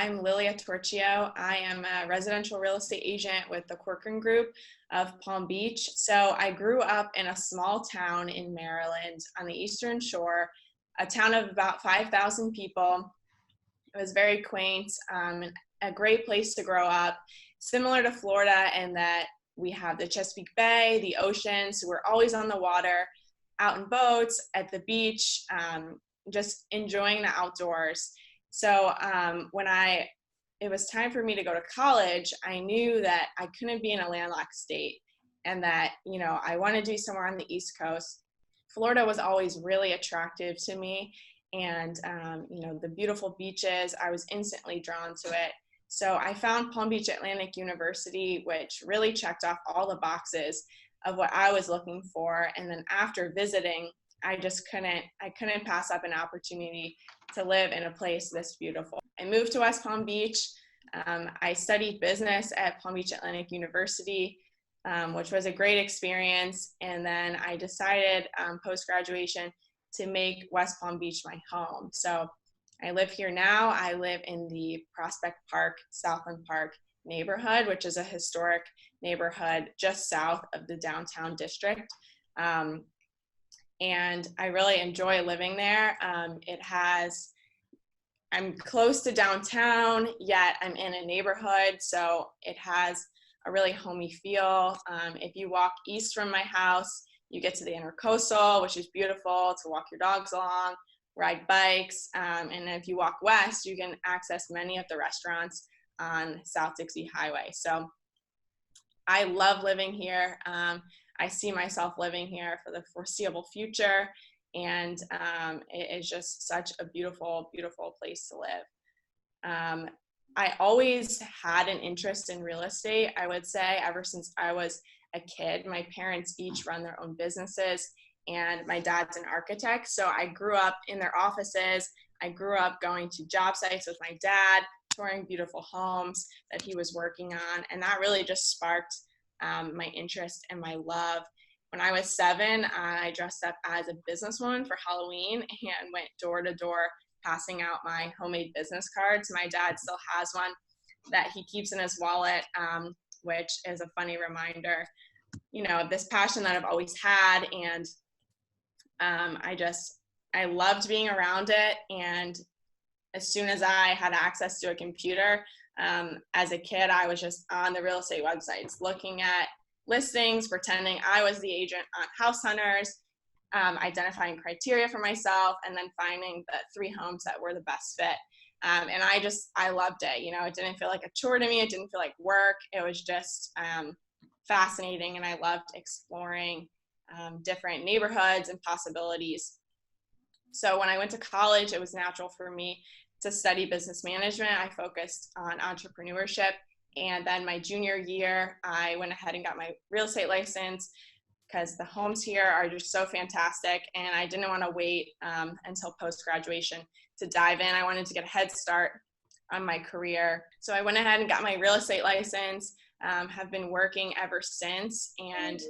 I'm Lilia Torchio. I am a residential real estate agent with the Corcoran Group of Palm Beach. So I grew up in a small town in Maryland on the Eastern Shore, a town of about 5,000 people. It was very quaint, a great place to grow up, similar to Florida in that we have the Chesapeake Bay, the ocean, so we're always on the water, out in boats, at the beach, just enjoying the outdoors. So when it was time for me to go to college, I knew that I couldn't be in a landlocked state and that, I wanted to be somewhere on the East Coast. Florida was always really attractive to me. And, the beautiful beaches, I was instantly drawn to it. So I found Palm Beach Atlantic University, which really checked off all the boxes of what I was looking for. And then after visiting, I couldn't pass up an opportunity to live in a place this beautiful. I moved to West Palm Beach. I studied business at Palm Beach Atlantic University, which was a great experience. And then I decided post-graduation to make West Palm Beach my home. So I live here now. I live in the Prospect Park, Southland Park neighborhood, which is a historic neighborhood just south of the downtown district. And I really enjoy living there. I'm close to downtown, yet I'm in a neighborhood, so it has a really homey feel. If you walk east from my house, you get to the Intercoastal, which is beautiful to walk your dogs along, ride bikes, and if you walk west, you can access many of the restaurants on South Dixie Highway. So I love living here. I see myself living here for the foreseeable future, and it is just such a beautiful, beautiful place to live. I always had an interest in real estate, I would say, ever since I was a kid. My parents each run their own businesses, and my dad's an architect, so I grew up in their offices. I grew up going to job sites with my dad, touring beautiful homes that he was working on, and that really just sparked my interest and my love. When I was 7, I dressed up as a businesswoman for Halloween and went door to door passing out my homemade business cards. My dad still has one that he keeps in his wallet, which is a funny reminder, of this passion that I've always had. And I loved being around it. And as soon as I had access to a computer, as a kid, I was just on the real estate websites, looking at listings, pretending I was the agent on House Hunters, identifying criteria for myself, and then finding the 3 homes that were the best fit. And I loved it. It didn't feel like a chore to me. It didn't feel like work. It was just fascinating, and I loved exploring different neighborhoods and possibilities. So when I went to college, it was natural for me to study business management. I focused on entrepreneurship. And then my junior year, I went ahead and got my real estate license because the homes here are just so fantastic. And I didn't want to wait until post-graduation to dive in. I wanted to get a head start on my career. So I went ahead and got my real estate license, have been working ever since. And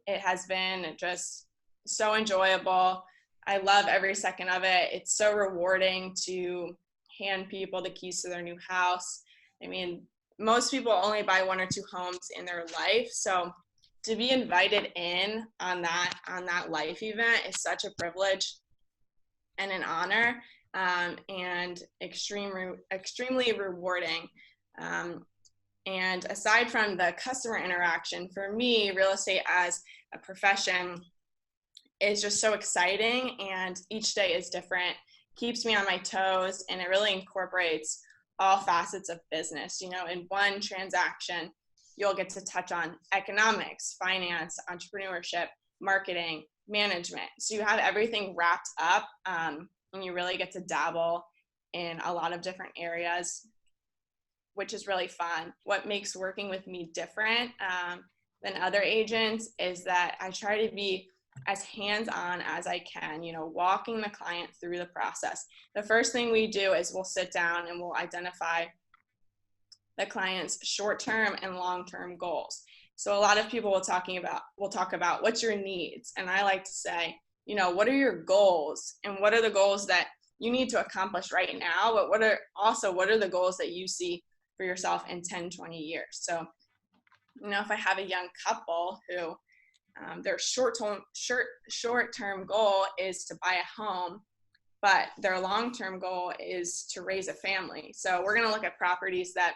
it has been just so enjoyable. I love every second of it. It's so rewarding to hand people the keys to their new house. I mean, most people only buy 1 or 2 homes in their life. So to be invited in on that life event is such a privilege and an honor, and extremely rewarding. And aside from the customer interaction, for me, real estate as a profession is just so exciting, and each day is different, keeps me on my toes, and it really incorporates all facets of business. In one transaction, you'll get to touch on economics, finance, entrepreneurship, marketing, management. So you have everything wrapped up, and you really get to dabble in a lot of different areas, which is really fun. What makes working with me different than other agents is that I try to be as hands-on as I can, walking the client through the process. The first thing we do is we'll sit down and we'll identify the client's short-term and long-term goals. So a lot of people will talk about what's your needs. And I like to say, what are your goals, and what are the goals that you need to accomplish right now, but what are the goals that you see for yourself in 10, 20 years? So, if I have a young couple who their short-term goal is to buy a home, but their long-term goal is to raise a family. So we're going to look at properties that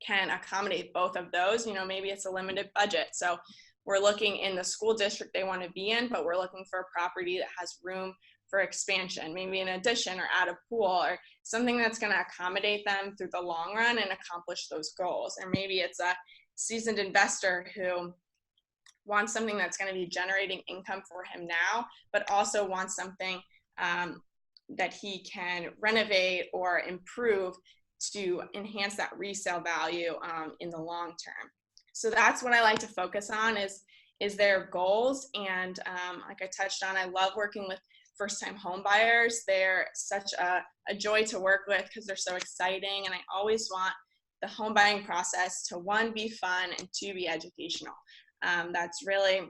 can accommodate both of those. Maybe it's a limited budget. So we're looking in the school district they want to be in, but we're looking for a property that has room for expansion, maybe an addition or add a pool or something that's going to accommodate them through the long run and accomplish those goals. Or maybe it's a seasoned investor who wants something that's going to be generating income for him now, but also wants something that he can renovate or improve to enhance that resale value in the long term. So that's what I like to focus on is their goals. And like I touched on, I love working with first-time home buyers. They're such a joy to work with because they're so exciting. And I always want the home buying process to, one, be fun, and two, be educational. That's really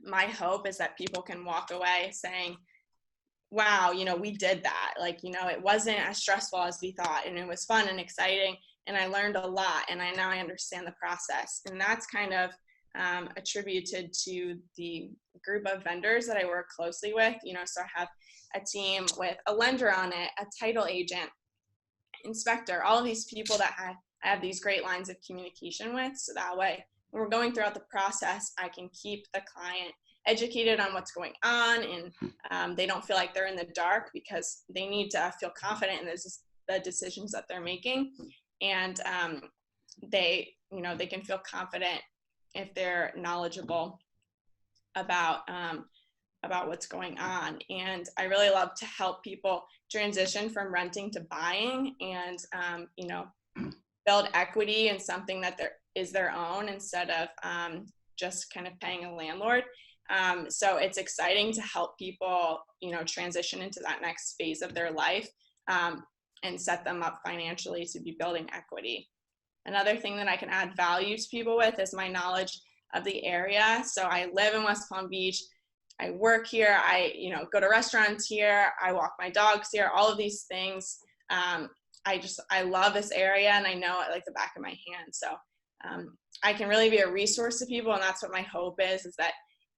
my hope, is that people can walk away saying, wow, we did that. It wasn't as stressful as we thought, and it was fun and exciting, and I learned a lot, and now I understand the process. And that's kind of attributed to the group of vendors that I work closely with. So I have a team with a lender on it, a title agent, inspector, all of these people that I have these great lines of communication with. So that way, when we're going throughout the process, I can keep the client educated on what's going on, and they don't feel like they're in the dark, because they need to feel confident in the decisions that they're making. And they can feel confident if they're knowledgeable about what's going on. And I really love to help people transition from renting to buying, and build equity in something that is their own, instead of just kind of paying a landlord. So it's exciting to help people, transition into that next phase of their life, and set them up financially to be building equity. Another thing that I can add value to people with is my knowledge of the area. So I live in West Palm Beach. I work here. I, go to restaurants here. I walk my dogs here. All of these things. I love this area, and I know it like the back of my hand. So I can really be a resource to people, and that's what my hope is that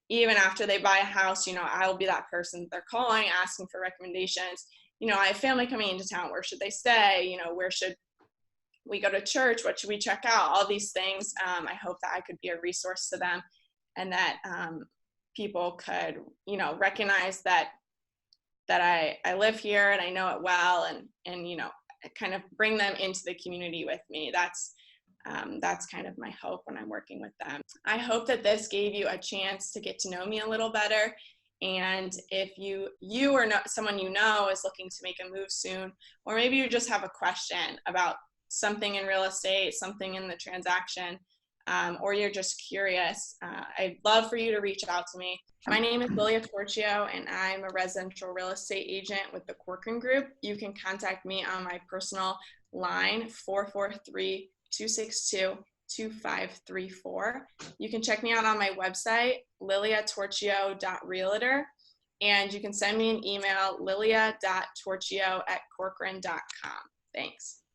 even after they buy a house, I'll be that person that they're calling, asking for recommendations. I have family coming into town. Where should they stay? Where should we go to church? What should we check out? All these things. I hope that I could be a resource to them, and that people could, recognize that I live here and I know it well, and kind of bring them into the community with me. That's kind of my hope when I'm working with them. I hope that this gave you a chance to get to know me a little better. And if you or someone is looking to make a move soon, or maybe you just have a question about something in real estate, something in the transaction, or you're just curious, I'd love for you to reach out to me. My name is Lilia Torchio, and I'm a residential real estate agent with the Corcoran Group. You can contact me on my personal line, 443-262-2534. You can check me out on my website, liliatorchio.realtor, and you can send me an email, lilia.torchio@corcoran.com. Thanks.